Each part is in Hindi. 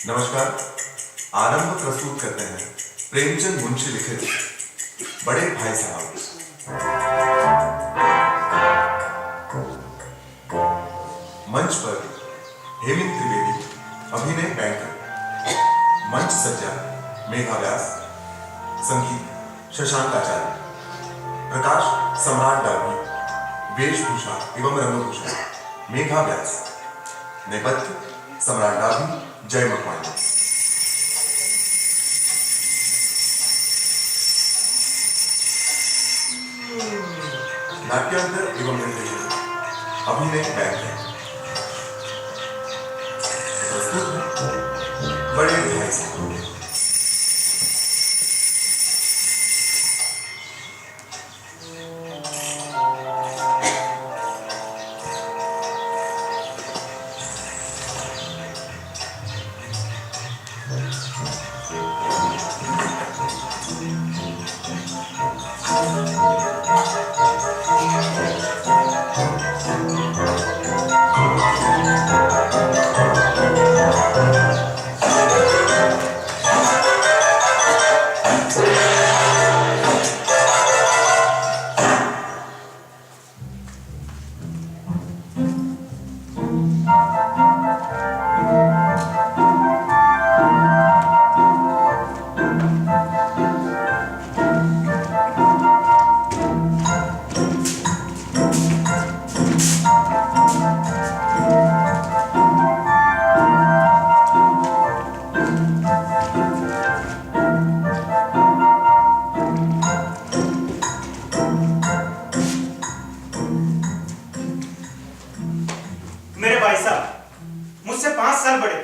नमस्कार। आरंभ प्रस्तुत करते हैं प्रेमचंद मुंशी लिखित बड़े भाई साहब। मंच पर हेमंत त्रिवेदी, अभिनय बैंकर। मंच सज्जा मेघा व्यास, संगीत शशांक आचार्य, प्रकाश सम्राट डालवी, वेशभूषा एवं रंगभूषण मेघा व्यास, नेपथ्य सम्राट डालवी, जय मकवाना। नाट्यांतर एवं निर्देशन अभिनय बैंकर। प्रस्तुत है बड़े भाई साहब। मेरे भाई साहब मुझसे 5 साल बड़े,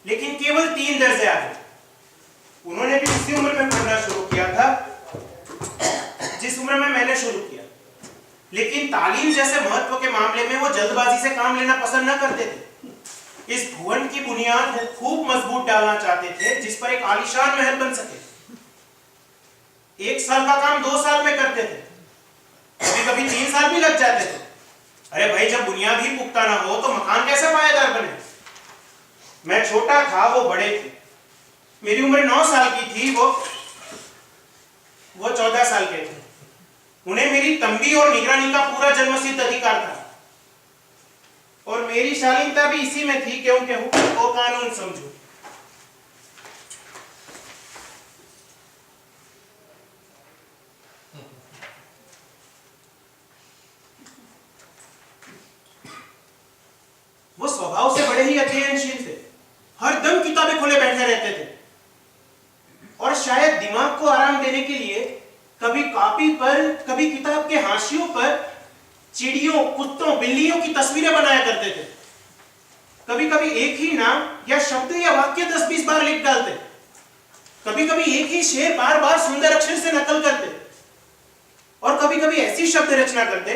लेकिन केवल 3 दर्जे आगे। उन्होंने भी उसी उम्र में पढ़ना शुरू किया था जिस उम्र में मैंने शुरू किया, लेकिन तालीम जैसे महत्व के मामले में वो जल्दबाजी से काम लेना पसंद न करते थे। इस भुवन की बुनियाद वो खूब मजबूत डालना चाहते थे जिस पर एक आलीशान महल बन सके। 1 साल का काम 2 साल में करते थे, कभी कभी 3 साल भी लग जाते थे। अरे भाई, जब बुनियाद ही पुख्ता ना हो तो मकान कैसे पायेदार बने। मैं छोटा था, वो बड़े थे। मेरी उम्र 9 साल की थी, वो 14 साल के थे। उन्हें मेरी तंबी और निगरानी का पूरा जन्मसिद्ध अधिकार था, और मेरी शालीनता भी इसी में थी कि उनके हुक्म को कानून समझूं। वो स्वभाव से बड़े ही अध्ययनशील थे, हर दम किताबें खोले बैठे रहते थे, और शायद दिमाग को आराम देने के लिए कभी कॉपी पर, कभी किताब के हाशियों पर चिड़ियों, कुत्तों, बिल्लियों की तस्वीरें बनाया करते थे। कभी कभी एक ही नाम या शब्द या वाक्य 10-20 बार लिख डालते। कभी कभी एक ही शेर बार बार सुंदर अक्षर से नकल करते, और कभी कभी ऐसी शब्द रचना करते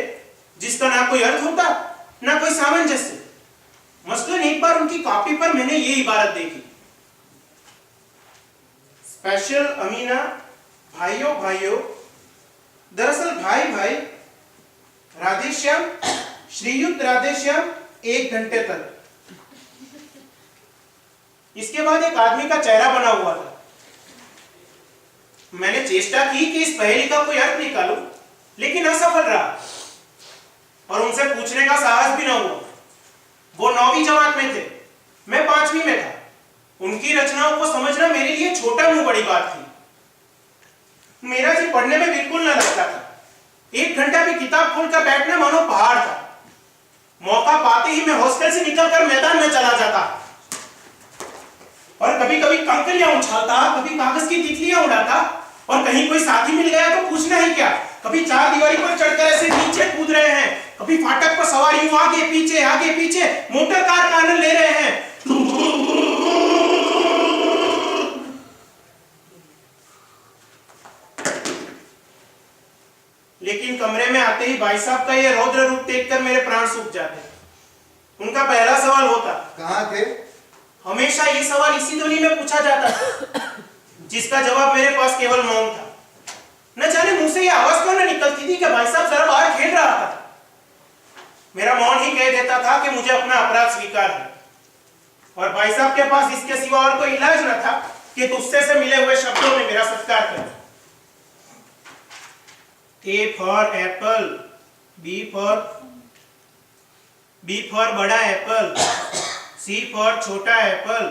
जिसका ना कोई अर्थ होता, ना कोई सामंजस्य। मसलन एक बार उनकी कॉपी पर मैंने ये इबारत देखी: स्पेशल अमीना, भाइयों भाइयों, दरअसल भाई भाई, राधेश्याम, श्रीयुक्त राधेश्याम, 1 घंटे तक। इसके बाद एक आदमी का चेहरा बना हुआ था। मैंने चेष्टा की कि इस पहेली का कोई अर्थ निकालूं, लेकिन असफल रहा, और उनसे पूछने का साहस भी न हुआ। वो 9वीं जमात में थे, मैं 5वीं में था। उनकी रचनाओं को समझना मेरे लिए छोटा मुंह बड़ी बात थी। मेरा जी पढ़ने में बिल्कुल न लगता था। 1 घंटा भी किताब खोलकर बैठना मानो पहाड़ था। मौका पाते ही मैं हॉस्टल से निकलकर मैदान में चला जाता, और कभी कभी कंकरियां उछालता, कभी कागज की तितलियां उड़ाता, और कहीं कोई साथी मिल गया तो पूछना ही क्या। कभी 4 दीवारी पर चढ़कर ऐसे नीचे कूद रहे हैं, कभी फाटक पर सवार यूं आगे पीछे मोटर कार का आनंद ले रहे हैं। लेकिन कमरे में आते ही भाई साहब का यह रौद्र रूप देखकर मेरे प्राण सूख जाते। उनका पहला सवाल होता, कहाँ थे? हमेशा ये सवाल इसी ध्वनि में पूछा जाता था, जिसका जवाब मेरे पास केवल मौन था। न जाने मुंह से ये आवाज क्यों न निकलती थी कि भाई साहब जरा बाहर खेल रहा था। मेरा मौन ही कह देता था कि मुझे अपना अपराध स्वीकार है। और भाई साहब के पास इसके सिवा और कोई इलाज न था कि तुझसे से मिले हुए शब्दों में मेरा सत्कार कर। A for apple, B for बड़ा एप्पल, C for छोटा एप्पल,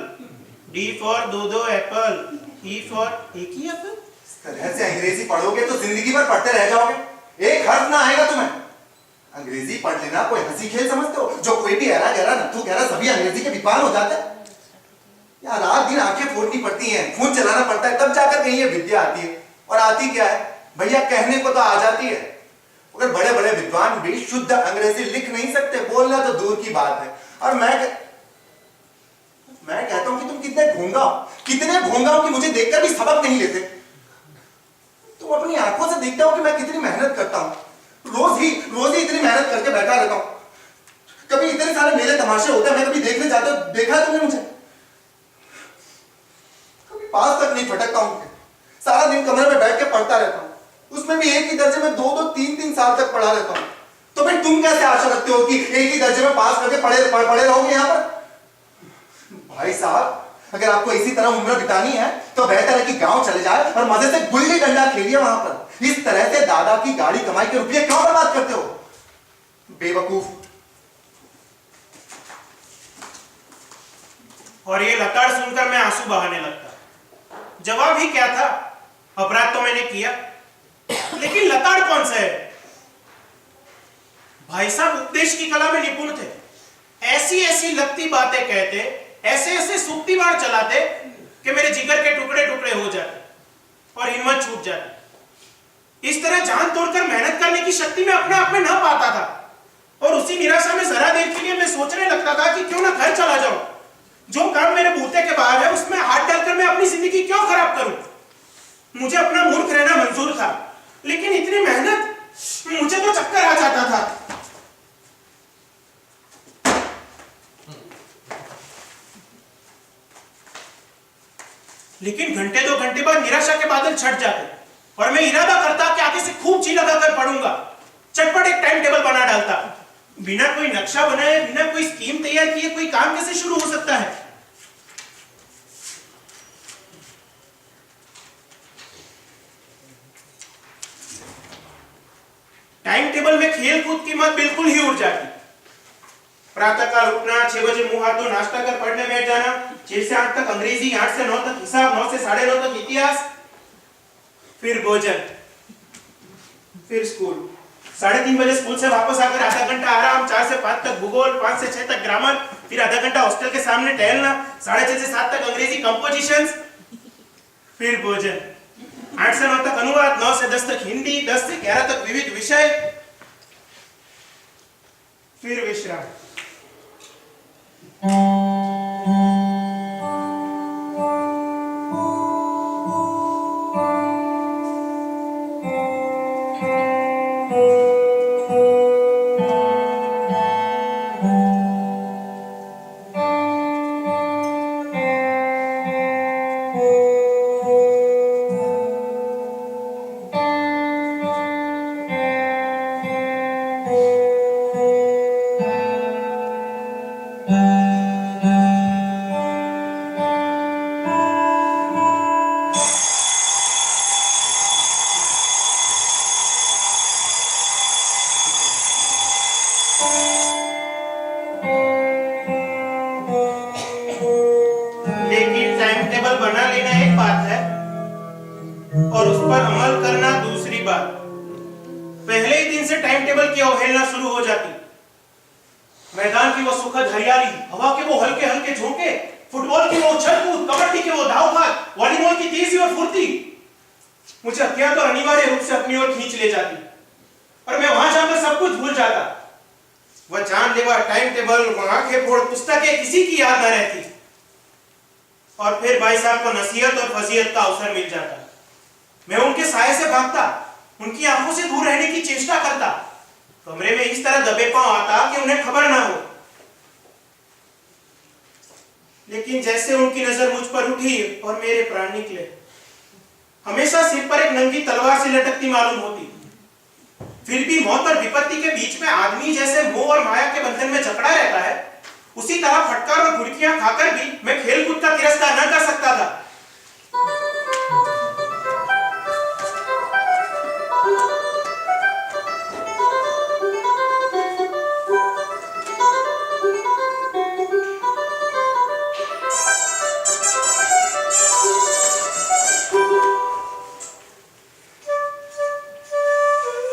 D for दो एप्पल, E for एक ही एप्पल। इस तरह से अंग्रेजी पढ़ोगे तो जिंदगी भर पढ़ते रह जाओगे, एक हर्फ ना आएगा तुम्हें। अंग्रेजी पढ़ लेना कोई हंसी खेल समझते हो? जो कोई भी ऐरा गहरा नत्थु गहरा सभी अंग्रेजी के विद्वान हो जाते हैं। यार रात दिन आंखें फोड़नी पड़ती हैं, खून चलाना पड़ता है, तब जाकर कहीं ये विद्या आती है। और आती क्या है भैया, कहने को तो आ जाती है, मगर बड़े बड़े विद्वान भी शुद्ध अंग्रेजी लिख नहीं सकते, बोलना तो दूर की बात है। और मैं कहता हूं कि तुम कितने घोंगा हो कि मुझे देखकर भी सबक नहीं लेते। तुम अपनी आंखों से देखते हो कि मैं कितनी मेहनत करता हूं, रोज ही इतनी मेहनत करके बैठा रहता हूं। कभी इतने सारे मेले तमाशे होते हैं, मैं कभी देखने जाता हूं, देखा है तुमने मुझे? कभी पास तक नहीं फटकता हूं, सारा दिन कमरे में बैठ के पढ़ता रहता हूं, उसमें भी एक ही दर्जे में 2-2, 3-3 साल तक पढ़ा रहता हूं। तो फिर तुम कैसे आशा रखते हो कि एक ही दर्जे में पास करके पढ़े रहोगे यहां पर? भाई साहब, अगर आपको इसी तरह उम्र बितानी है तो बेहतर है कि गांव चले जाए और मजे से गुल्ली डंडा खेलिए वहां पर। इस तरह से दादा की गाड़ी कमाई के रुपये क्यों बर्बाद करते हो, बेवकूफ। और ये लताड़ सुनकर मैं आंसू बहाने लगता। जवाब ही क्या था, अपराध तो मैंने किया, लेकिन लताड़ कौन सा है? भाई साहब उपदेश की कला में निपुण थे, ऐसी ऐसी लगती बातें कहते, ऐसे ऐसे सूक्ति बाण चलाते कि मेरे जिगर के टुकड़े टुकड़े हो जाते और हिम्मत छूट जाती। इस तरह जान तोड़कर मेहनत करने की शक्ति मैं अपने आप में न पाता था, और उसी निराशा में जरा देर के लिए मैं सोचने लगता था कि क्यों ना घर चला जाऊं। जो काम मेरे बूते के बाहर है उसमें हाथ डालकर मैं अपनी जिंदगी क्यों खराब करूं? मुझे अपना मूर्ख रहना मंजूर था, लेकिन इतनी मेहनत, मुझे तो चक्कर आ जाता था। लेकिन घंटे 2 घंटे बाद निराशा के बादल छट जाते और मैं इरादा करता कि आगे से खूब जी लगाकर पढ़ूंगा। चटपट एक टाइम टेबल बना डालता। बिना कोई नक्शा बनाए, बिना कोई स्कीम तैयार किए कोई काम कैसे शुरू हो सकता है? टाइम टेबल में खेल कूद की मत बिल्कुल ही उड़ जाती। प्रातःकाल उठना, 6 बजे मुंह हाथ धो नाश्ता कर पढ़ने बैठ जाना, 6 से 8 तक अंग्रेजी, 8 से 9 तक हिसाब, 9 से 9:30 तक इतिहास, फिर भोजन, फिर स्कूल। 3:30 बजे स्कूल से वापस आकर आधा घंटा आराम, 4 से 5 तक भूगोल, 5 से 6 तक ग्रामर, फिर आधा घंटा हॉस्टल के सामने टहलना, 6:30 से 7 तक अंग्रेजी कंपोजिशंस, फिर भोजन, 8 से 9 तक अनुवाद, 9 से 10 तक हिंदी, 10 से 11 तक विविध विषय, फिर विश्राम। लेकिन टाइम टेबल बना लेना एक बात है और उस पर अमल करना दूसरी बात। पहले ही दिन से टाइम टेबल की अवहेलना शुरू हो जाती। मैदान की वो सुखद हरियाली, हवा के वो हल्के हल्के झोंके, फुटबॉल की वो उछल कूद, कबड्डी के वो दाव भाग, वॉलीबॉल की तेजी और फुर्ती मुझे अज्ञात और अनिवार्य रूप से अपनी ओर खींच ले जाती और मैं वहां जाकर सब कुछ भूल जाता। वह जानलेवा टाइम टेबल, आंखें फोड़ पुस्तकें, किसी की याद न रहती। और फिर भाई साहब को नसीहत और फजीहत का अवसर मिल जाता। मैं उनके साये से भागता, उनकी आंखों से दूर रहने की चेष्टा करता, कमरे में इस तरह दबे पांव आता कि उन्हें खबर ना हो। लेकिन जैसे उनकी नजर मुझ पर उठी और मेरे प्राण निकले। हमेशा सिर पर एक नंगी तलवार से लटकती मालूम होती, फिर भी मौत और विपत्ति के बीच में आदमी जैसे मोह और माया के बंधन में जकड़ा रहता है, उसी तरह फटकार और घुड़कियां खाकर भी मैं खेलकूद का तिरस्कार न कर सकता था।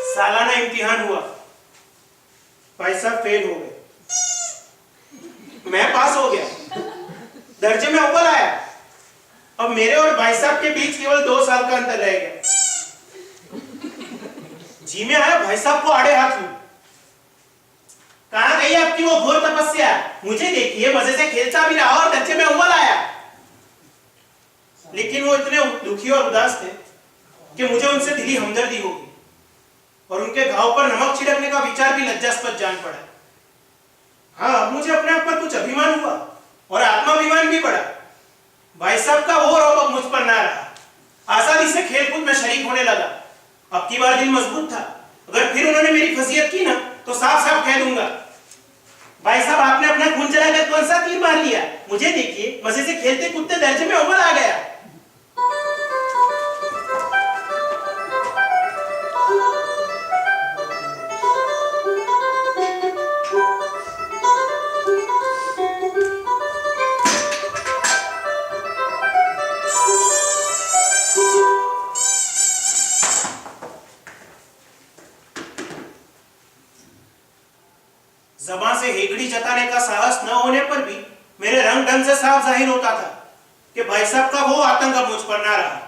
सालाना इम्तिहान हुआ, भाई साहब फेल हो गए, मैं पास हो गया, दर्जे में अव्वल आया। अब मेरे और भाई साहब के बीच केवल 2 साल का अंतर रह गया। जी में आया भाई साहब को आड़े हाथ लूं। कहां गई आपकी वो घोर तपस्या? मुझे देखिए मजे से खेलता भी रहा और दर्जे में अव्वल आया। लेकिन वो इतने दुखी और उदास थे कि मुझे उनसे दिली हमदर्दी हो गई और उनके घाव पर नमक छिड़कने का विचार भी लज्जास्पद जान पड़ा। हाँ, अब मुझे अपने आप पर कुछ अभिमान हुआ और आत्माभिमान भी बढ़ा। भाई साहब का वो रौब अब मुझ पर ना रहा। आजादी से खेलकूद में शरीक होने लगा। अब की बार दिल मजबूत था। अगर फिर उन्होंने मेरी फजीयत की ना तो साफ साफ कह दूंगा, भाई साहब आपने अपना खून जलाकर कौन सा तीर मार लिया? मुझे देखिए मजे से खेलते कूदते दर्जे में अव्वल आ गया। ज़बान से हेगड़ी जताने का साहस न होने पर भी मेरे रंग ढंग से साफ जाहिर होता था कि भाई साहब का वो आतंक मुझ पर ना रहा।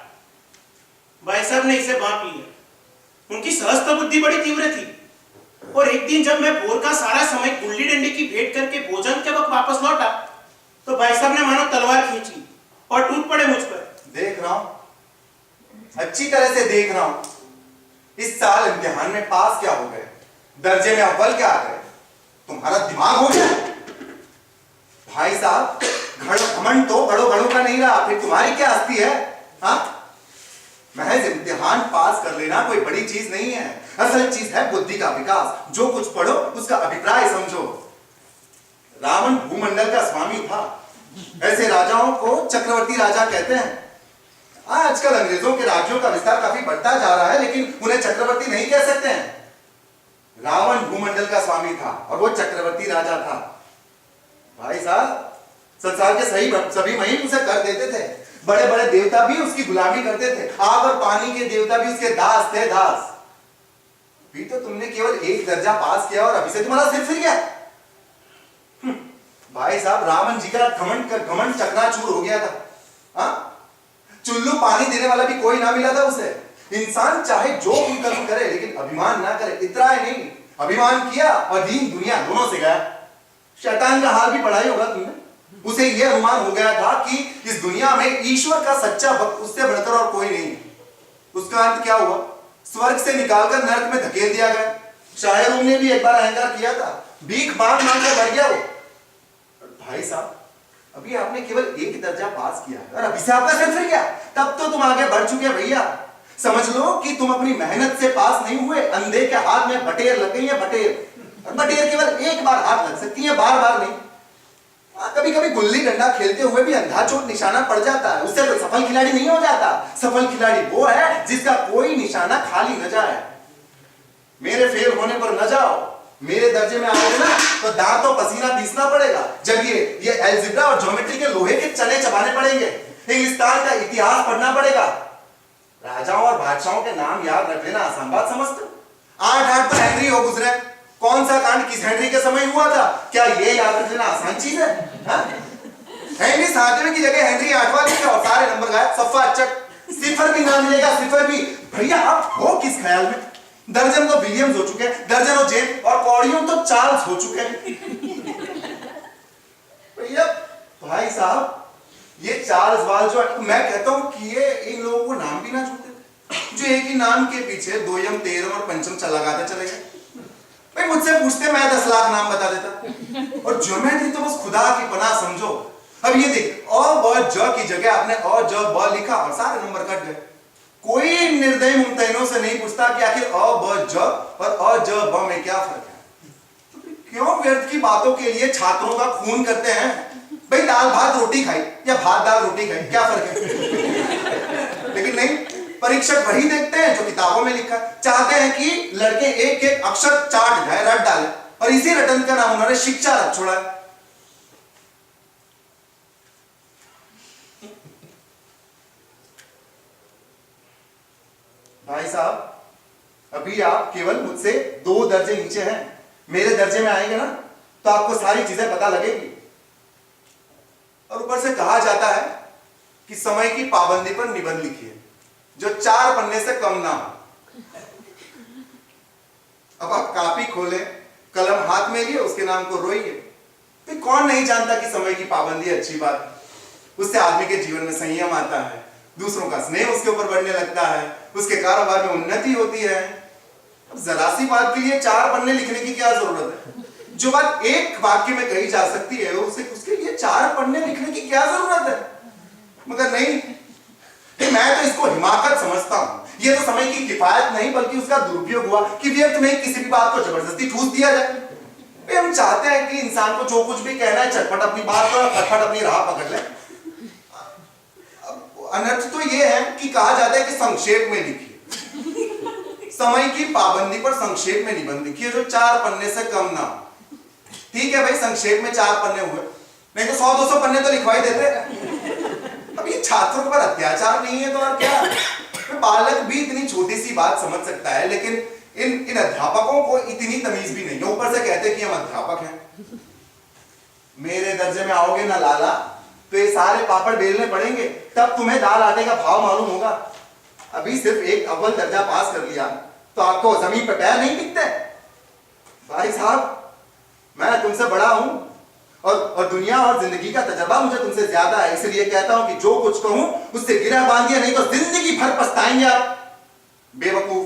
भाई साहब ने इसे भांप लिया। उनकी सहस्त्र बुद्धि बड़ी तीव्र थी और एक दिन जब मैं भोर का सारा समय गुल्ली डंडे की भेंट करके भोजन के वक्त वापस लौटा तो भाई साहब ने मानो तलवार खींच ली और टूट पड़े मुझ पर। देख रहा हूं, अच्छी तरह से देख रहा हूं, इस साल इम्तिहान में पास क्या हो गए, दर्जे में अव्वल क्या आ गए? तुम्हारा दिमाग हो गया? भाई साहब, घमंड तो बड़ों बड़ों का नहीं रहा, फिर तुम्हारी क्या हस्ती है? हाँ, महज इम्तिहान पास कर लेना कोई बड़ी चीज नहीं है। असल चीज है बुद्धि का विकास। जो कुछ पढ़ो उसका अभिप्राय समझो। रावण भूमंडल का स्वामी था। ऐसे राजाओं को चक्रवर्ती राजा कहते हैं। आजकल अंग्रेजों के राज्यों का विस्तार काफी बढ़ता जा रहा है, लेकिन उन्हें चक्रवर्ती नहीं कह सकते हैं। रावण भूमंडल का स्वामी था और वो चक्रवर्ती राजा था। भाई साहब, संसार के सभी महिम उसे कर देते थे। बड़े बड़े देवता भी उसकी गुलामी करते थे। आग और पानी के देवता भी उसके दास थे, दास। भी तो तुमने केवल 1 दर्जा पास किया और अभी से तुम्हारा सिर फिर गया। भाई साहब, रावण जी का घमंड चकनाचूर हो गया था। हाँ, चुल्लू पानी देने वाला भी कोई ना मिला था उसे। इंसान चाहे जो भी कर्म करे लेकिन अभिमान ना करे, इतना ही नहीं, अभिमान किया और दीन दुनिया दोनों से गया। शैतान का हाल भी पढ़ा ही होगा तुमने। उसे यह अनुमान हो गया था कि इस दुनिया में ईश्वर का सच्चा भक्त उससे बढ़कर और कोई नहीं। उसका अंत क्या हुआ? स्वर्ग से निकालकर नरक में धकेल दिया गया। शायरों ने भी एक बार अहंकार किया था, भीख मांग मांग कर बढ़ गया वो। भाई साहब, अभी आपने केवल 1 दर्जा पास किया और अभी से आपका सिर फिर गया। तब तो तुम आगे बढ़ चुके भैया। समझ लो कि तुम अपनी मेहनत से पास नहीं हुए, अंधे के हाथ में बटेर लग गई है, बटेर। और बटेर केवल एक बार हाथ लग सकती है, बार बार नहीं। कभी कभी गुल्ली डंडा खेलते हुए भी अंधा चोट निशाना पड़ जाता है, उससे कोई सफल खिलाड़ी नहीं हो जाता। सफल खिलाड़ी वो है जिसका कोई निशाना खाली न जाए। मेरे फेल होने पर न जाओ, मेरे दर्जे में आओगे ना तो दांतों पसीना पीसना पड़ेगा। जब ये अलजेब्रा और ज्योमेट्री के लोहे के चने चबाने पड़ेंगे, इंग्लिस्तान का इतिहास पढ़ना पड़ेगा। राजाओं और बादशाहों के नाम याद रख लेना आसान बात समझते हो? 8 तो हेनरी हो गुजरे। कौन सा कांड किस हेनरी के समय हुआ था? क्या ये याद रख लेना आसान चीज है? हेनरी 7वें की जगह हेनरी 8वां लिखा और सारे नंबर गायब, सफा अचक, सिफर भी ना मिलेगा, सिफर भी। भैया आप हो किस ख्याल में? दर्जन तो विलियम्स हो चुके हैं, दर्जनों जेम्स और कौड़ियों तो चार्ल्स हो चुके हैं। भैया भाई साहब, ये चार्ल्स वाल जो मैं कहता हूं कि ये इन लोगों को नाम भी ना छूटे, जो एक ही नाम के पीछे 2 यम 13 और पंचम लगाते चले गए। भाई मुझसे पूछते मैं 10 लाख नाम बता देता। और ज्योमेट्री तो बस खुदा की पनाह समझो। अब ये देख, अ ब ज की जगह आपने अ ज ब लिखा और सारे नंबर कट गए। कोई निर्दयी मुमतहिनों से नहीं पूछता कि आखिर अ ब ज और अ ज ब में क्या फर्क है। क्यों व्यर्थ की बातों के लिए छात्रों का खून करते हैं? भाई दाल भात रोटी खाई या भात दाल रोटी खाई, क्या फर्क है? लेकिन नहीं, परीक्षक वही देखते हैं जो किताबों में लिखा है। चाहते हैं कि लड़के एक एक अक्षर चाट जाए, रट डाले, और इसी रटन का नाम उन्होंने शिक्षा रख छोड़ा है। भाई साहब, अभी आप केवल मुझसे 2 दर्जे नीचे हैं। मेरे दर्जे में आएंगे ना तो आपको सारी चीजें पता लगेगी। और ऊपर से कहा जाता है कि समय की पाबंदी पर निबंध लिखिए जो 4 पन्ने से कम ना हो। अब आप कापी खोले, कलम हाथ में लिए, उसके नाम को रोइए। तो कौन नहीं जानता कि समय की पाबंदी अच्छी बात है। उससे आदमी के जीवन में संयम आता है, दूसरों का स्नेह उसके ऊपर बढ़ने लगता है, उसके कारोबार में उन्नति होती है। अब जरा सी बात के लिए 4 पन्ने लिखने की क्या जरूरत है? जो बात एक वाक्य में कही जा सकती है उसे उसके लिए 4 पन्ने लिखने की क्या जरूरत है? मगर नहीं, मैं तो इसको हिमाकत समझता हूं। ये तो समय की किफायत नहीं बल्कि उसका दुरुपयोग हुआ कि व्यर्थ में किसी भी बात को जबरदस्ती ठूस दिया जाए। हम चाहते हैं कि इंसान को जो कुछ भी कहना है चटपट अपनी बात को, फटफट अपनी राह पकड़ ले। अनर्थ तो ये है कि कहा जाता है कि संक्षेप में लिखिए। समय की पाबंदी पर संक्षेप में निबंध लिखिए जो 4 पन्ने से कम ना हो। ठीक है भाई, संक्षेप में 4 पन्ने हुए, नहीं तो 100-200 पन्ने तो लिखवाई देते। अब ये छात्रों पर अत्याचार नहीं है तो और क्या? बालक भी इतनी छोटी सी बात समझ सकता है, लेकिन इन अध्यापकों को इतनी तमीज भी नहीं है। ऊपर से कहते कि हम अध्यापक हैं। मेरे दर्जे में आओगे ना लाला तो ये सारे पापड़ बेलने पड़ेंगे, तब तुम्हें दाल आटे का भाव मालूम होगा। अभी सिर्फ एक अव्वल दर्जा पास कर लिया तो आपको जमीन पर पैर नहीं टिकते? भाई साहब, मैं तुमसे बड़ा हूं और दुनिया और जिंदगी का तजर्बा मुझे तुमसे ज्यादा है। इसलिए कहता हूं कि जो कुछ कहूं उससे गिरह बांधिए, नहीं तो जिंदगी भर पछताएंगे आप, बेवकूफ।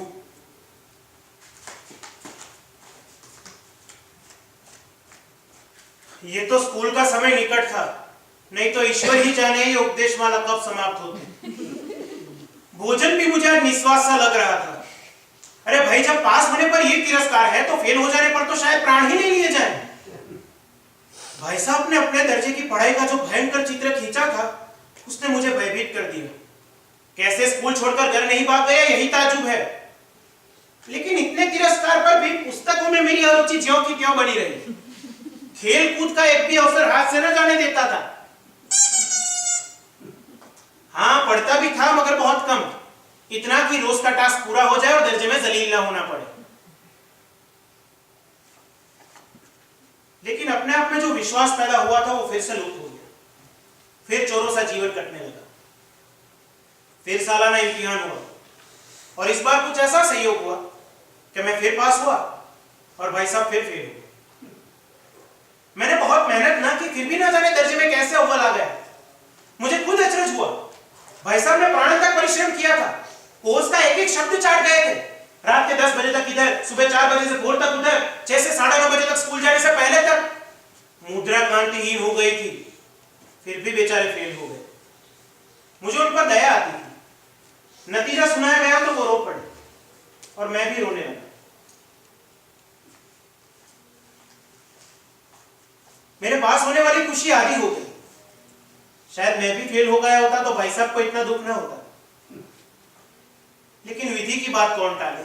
ये तो स्कूल का समय निकट था, नहीं तो ईश्वर ही जाने ये उपदेशमाला कब समाप्त होती। भोजन भी मुझे आज निस्वाद सा लग रहा था। अरे भाई, जब पास होने पर ये तिरस्कार है तो फेल हो जाने पर तो शायद प्राण ही नहीं लिए जाए। भाई साहब ने अपने दर्जे की पढ़ाई का जो भयंकर चित्र खींचा था उसने मुझे भयभीत कर दिया। कैसे स्कूल छोड़कर घर नहीं भाग गया, यही ताजुब है। लेकिन इतने तिरस्कार पर भी पुस्तकों में मेरी अरुचि ज्यों की त्यों बनी रही। खेल कूद का एक भी अवसर हाथ से न जाने देता था। हाँ, पढ़ता भी था मगर बहुत कम, इतना कि रोज का टास्क पूरा हो जाए और दर्जे में जलील ना होना पड़े। लेकिन अपने आप में जो विश्वास पैदा हुआ था वो फिर से लुप्त हो गया। फिर चोरों सा जीवन कटने लगा। फिर सालाना इम्तिहान हुआ और इस बार कुछ ऐसा संयोग हुआ कि मैं फिर पास हुआ और भाई साहब फिर फेल हुए। मैंने बहुत मेहनत ना की, फिर भी ना जाने दर्जे में कैसे अव्वल आ गया। मुझे खुद अचरज हुआ। भाई साहब ने प्राण तक परिश्रम किया था, कोर्स का एक एक शब्द चाट गए थे। रात के 10 बजे तक इधर, सुबह 4 बजे से भोर तक उधर, 6 से 9:30 बजे तक स्कूल जाने से पहले तक। मुद्रा कांतिहीन हो गई थी, फिर भी बेचारे फेल हो गए। मुझे उन पर दया आती थी। नतीजा सुनाया गया तो वो रो पड़े और मैं भी रोने लगा। मेरे पास होने वाली खुशी आधी हो गई। शायद मैं भी फेल हो गया होता तो भाई साहब को इतना दुख ना होता। लेकिन विधि की बात कौन टाले।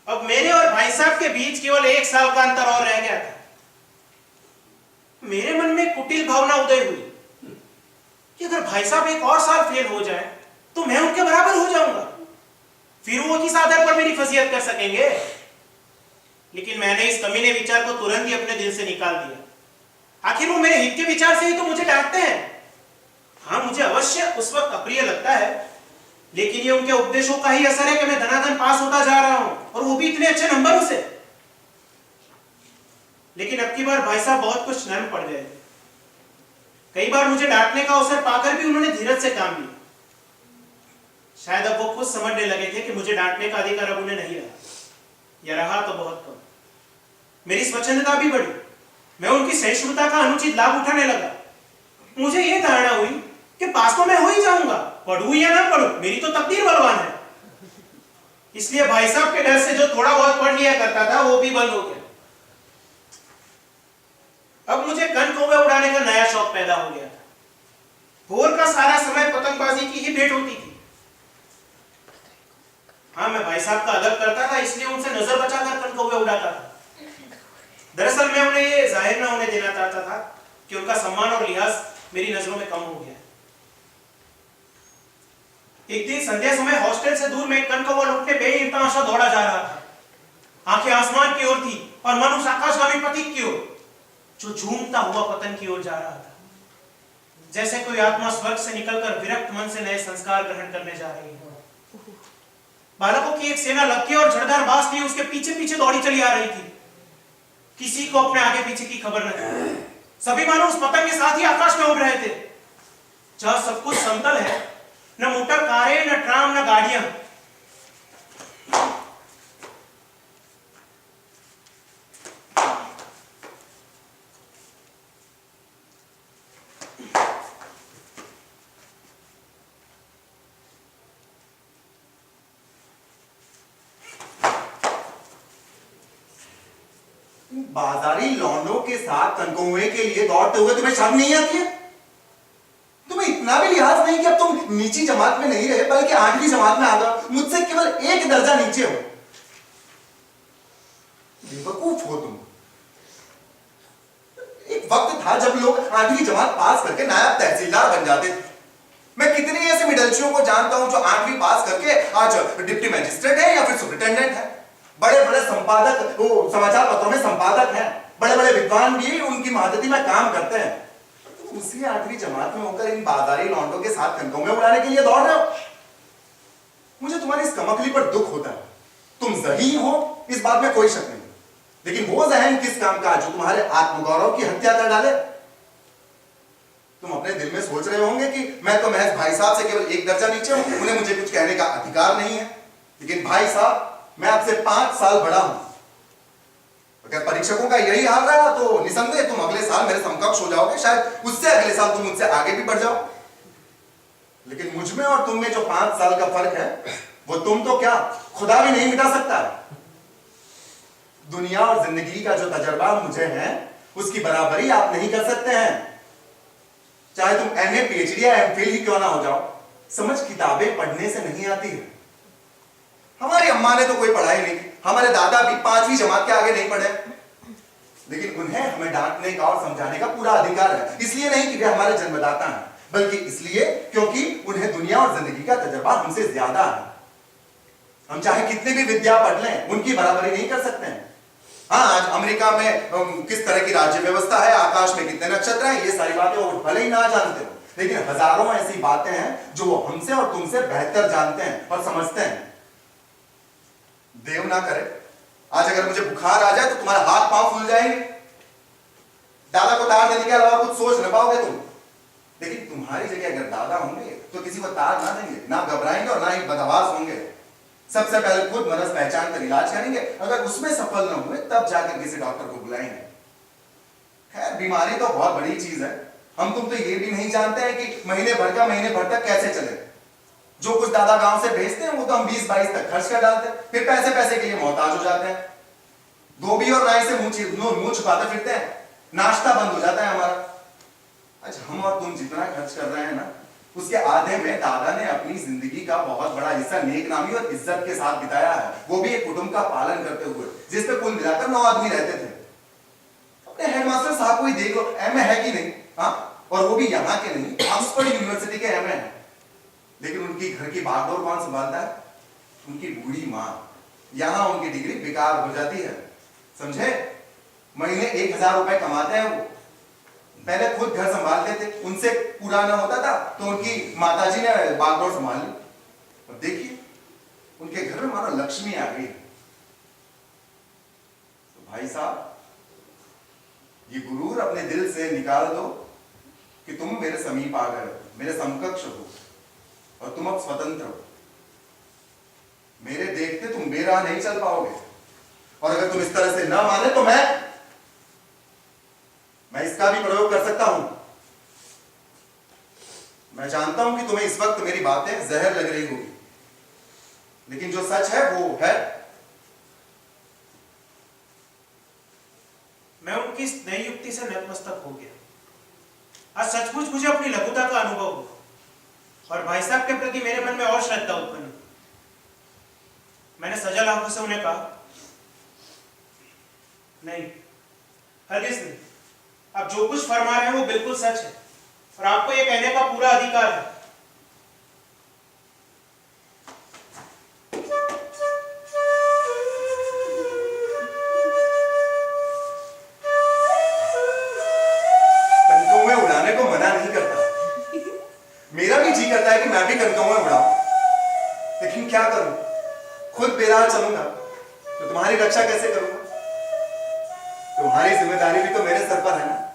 अब मेरे और भाई साहब के बीच केवल 1 साल का अंतर और रह गया था। मेरे मन में कुटिल भावना उदय हुई कि अगर भाई साहब एक और साल फेल हो जाए तो मैं उनके बराबर हो जाऊंगा, फिर वो किस आधार पर मेरी फजीहत कर सकेंगे। लेकिन मैंने इस कमीने विचार को तुरंत ही अपने दिल से निकाल दिया। आखिर वो मेरे हित के विचार से ही तो मुझे डांटते हैं। हाँ, मुझे अवश्य उस वक्त अप्रिय लगता है, लेकिन ये उनके उपदेशों का ही असर है कि मैं धनाधन पास होता जा रहा हूं, और वो भी इतने अच्छे नंबरों से। लेकिन अब की बार भाई साहब बहुत कुछ नरम पड़ गए। कई बार मुझे डांटने का अवसर पाकर भी उन्होंने धीरज से काम लिया। शायद अब वो खुद समझने लगे थे कि मुझे डांटने का अधिकार अब उन्हें नहीं रहा, या रहा तो बहुत कम। मेरी स्वच्छंदता भी बढ़ी। मैं उनकी सहिष्णुता का अनुचित लाभ उठाने लगा। मुझे यह धारणा हुई कि पास तो मैं हो ही जाऊंगा, पढ़ूं या ना पढ़ूं, मेरी तो तकदीर बलवान है। इसलिए भाई साहब के डर से जो थोड़ा बहुत पढ़ लिया करता था वो भी बंद हो गया। अब मुझे कन कौवे उड़ाने का नया शौक पैदा हो गया था। भोर का सारा समय पतंगबाजी की ही भेंट होती थी। हाँ, मैं भाई साहब का अदब करता था, इसलिए उनसे नजर बचाकर कन कौवे उड़ाता था। दरअसल मैं उन्हें ये जाहिर ना होने देना चाहता था कि उनका सम्मान और लिहाज मेरी नजरों में कम हो गया। एक दिन संध्या समय हॉस्टल से दूर में कन कौवा लौटने बेतहाशा दौड़ा जा रहा था। आंखें आसमान की ओर थी और मन उस आकाशगामी पथिक की ओर जो झूमता हुआ पतन की ओर जा रहा था। जैसे कोई आत्मा स्वर्ग से निकलकर विरक्त मन से नए संस्कार ग्रहण करने जा रही है। बालकों की एक सेना लक्की और झड़दार बांस लिए उसके पीछे पीछे दौड़ी चली आ रही थी। किसी को अपने आगे पीछे की खबर न थी। सभी मानो उस पतंग के साथ ही आकाश में उड़ रहे थे। जहां सब कुछ समतल है, न मोटर कारें, न ट्राम, न गाड़ियां। बाजारी लौंडों के साथ कनकौवे के लिए दौड़ते हुए तुम्हें शर्म नहीं आती है? तुम्हें इतना भी लिहाज नहीं कि अब तुम नीची जमात में नहीं रहे बल्कि 8वीं जमात में आ गए, मुझसे केवल एक दर्जा नीचे हो। बेवकूफ हो तुम। एक वक्त था जब लोग 8वीं जमात पास करके नायब तहसीलदार बन जाते थे। मैं कितने ऐसे मिडलचियों को जानता हूं जो 8वीं पास करके आज डिप्टी मैजिस्ट्रेट है या फिर सुपरिटेंडेंट है। बड़े बड़े संपादक, वो समाचार पत्रों में संपादक हैं। बड़े बड़े विद्वान भी उनकी मदद में काम करते हैं। तो उसी 8वीं जमात में होकर इन बाजारी लौंडों के साथ कनकौवे उड़ाने के लिए दौड़ रहे हो। मुझे तुम्हारी इस कमकली पर दुख होता है। तुम ज़हीन हो, इस बात में कोई शक नहीं, लेकिन वो ज़हन किस काम का जो तुम्हारे आत्मगौरव की हत्या कर डाले। तुम अपने दिल में सोच रहे होंगे कि मैं तो महज भाई साहब से केवल एक दर्जा नीचे हूं, उन्हें मुझे कुछ कहने का अधिकार नहीं है। लेकिन भाई साहब, मैं आपसे 5 साल बड़ा हूं। अगर परीक्षकों का यही हाल रहा तो निसंदेह तुम अगले साल मेरे समकक्ष हो जाओगे, शायद उससे अगले साल तुम मुझसे आगे भी बढ़ जाओ। लेकिन मुझ में और तुम में जो 5 साल का फर्क है, वो तुम तो क्या खुदा भी नहीं मिटा सकता। दुनिया और जिंदगी का जो तजर्बा मुझे है, उसकी बराबरी आप नहीं कर सकते हैं। चाहे तुम MA, PhD या MPhil ही क्यों ना हो जाओ, समझ किताबें पढ़ने से नहीं आती है। हमारी अम्मा ने तो कोई पढ़ाई नहीं की, हमारे दादा भी 5वीं जमात के आगे नहीं पढ़े, लेकिन उन्हें हमें डांटने का और समझाने का पूरा अधिकार है। इसलिए नहीं कि वे हमारे जन्मदाता हैं, बल्कि इसलिए क्योंकि उन्हें दुनिया और जिंदगी का तजर्बा हमसे ज्यादा है। हम चाहे कितनी भी विद्या पढ़ लें, उनकी बराबरी नहीं कर सकते हैं। हाँ, आज अमेरिका में किस तरह की राज्य व्यवस्था है, आकाश में कितने नक्षत्र हैं, ये सारी बातें वो भले ही ना जानते हो, लेकिन हजारों ऐसी बातें हैं जो वो हमसे और तुमसे बेहतर जानते हैं और समझते हैं। देव ना करे, आज अगर मुझे बुखार आ जाए तो तुम्हारे हाथ पांव फूल जाएंगे। दादा को तार देने के अलावा कुछ सोच न पाओगे तुम। लेकिन तुम्हारी जगह अगर दादा होंगे तो किसी को तार ना देंगे, ना घबराएंगे और ना ही बदहवास होंगे। सबसे पहले खुद मरज पहचान कर इलाज करेंगे, अगर उसमें सफल न हुए तब जाकर किसी डॉक्टर को बुलाएंगे। खैर, बीमारी तो बहुत बड़ी चीज है। हम तुम तो ये भी नहीं जानते हैं कि महीने भर तक कैसे चले। जो कुछ दादा गांव से भेजते हैं वो तो हम 20-22 तक खर्च कर डालते हैं, फिर पैसे के लिए मोहताज हो जाते हैं। धोबी और नाई से मुंह छुपाते फिरते हैं, नाश्ता बंद हो जाता है हमारा। अच्छा, हम और तुम जितना खर्च कर रहे हैं ना, उसके आधे में दादा ने अपनी जिंदगी का बहुत बड़ा हिस्सा नेकनामी और इज्जत के साथ बिताया है, वो भी एक कुटुंब का पालन करते हुए, जिसपे कुल मिलाकर 9 आदमी रहते थे। अपने हेडमास्टर साहब को ही देख लो, MA है कि नहीं, हाँ, और वो भी यहाँ के नहीं, ऑक्सफोर्ड यूनिवर्सिटी के MA है। लेकिन उनकी घर की बागडोर कौन संभालता है? उनकी बूढ़ी माँ। यहां उनकी डिग्री बेकार हो जाती है, समझे। महीने 1000 रुपए कमाते हैं वो। पहले खुद घर संभालते थे, उनसे पूरा ना होता था तो उनकी माताजी ने बागडोर संभाल ली, और देखिए उनके घर में मानो लक्ष्मी आ गई। तो भाई साहब, ये गुरूर अपने दिल से निकाल दो कि तुम मेरे समीप आ गए, मेरे समकक्ष हो और तुम अब स्वतंत्र हो। मेरे देखते तुम बेराह नहीं चल पाओगे, और अगर तुम इस तरह से ना माने तो मैं इसका भी प्रयोग कर सकता हूं। मैं जानता हूं कि तुम्हें इस वक्त मेरी बातें जहर लग रही होगी, लेकिन जो सच है वो है। मैं उनकी इस नई युक्ति से नतमस्तक हो गया। आज सचमुच मुझे अपनी लघुता का अनुभव हुआ और भाई साहब के प्रति मेरे मन में और श्रद्धा उत्पन्न हुई। मैंने सजल आंखों से उन्हें कहा, नहीं हरगिज नहीं, आप जो कुछ फरमा रहे हैं वो बिल्कुल सच है और आपको ये कहने का पूरा अधिकार है। कनकों में उड़ाने को मना नहीं करता, मेरा भी जी करता है कि मैं भी कनकों में उड़ाऊं, लेकिन क्या करूं, खुद बेरार चलूंगा तो तुम्हारी रक्षा कैसे करूंगा? तुम्हारी जिम्मेदारी भी तो मेरे सर पर है ना।